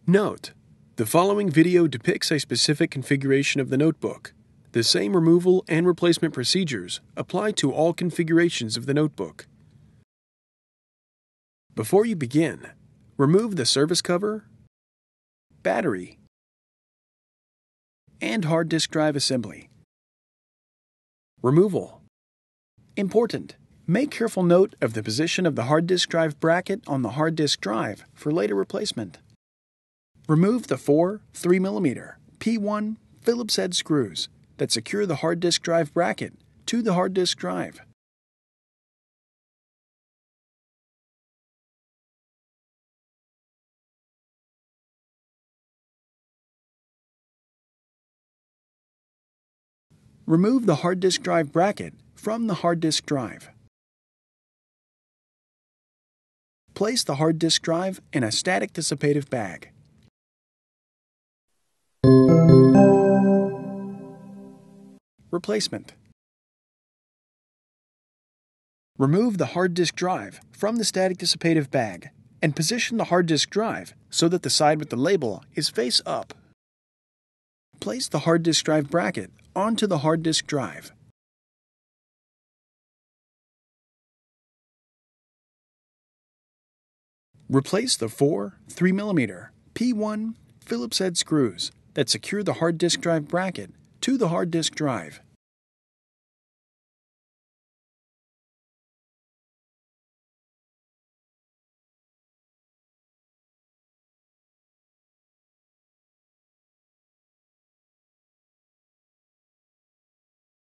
Note: the following video depicts a specific configuration of the notebook. The same removal and replacement procedures apply to all configurations of the notebook. Before you begin, remove the service cover, battery, and hard disk drive assembly. Removal. Important: make careful note of the position of the hard disk drive bracket on the hard disk drive for later replacement. Remove the four 3mm P1 Phillips head screws that secure the hard disk drive bracket to the hard disk drive. Remove the hard disk drive bracket from the hard disk drive. Place the hard disk drive in a static dissipative bag. Replacement. Remove the hard disk drive from the static dissipative bag and position the hard disk drive so that the side with the label is face up. Place the hard disk drive bracket onto the hard disk drive. Replace the four 3mm P1 Phillips head screws that secure the hard disk drive bracket to the hard disk drive.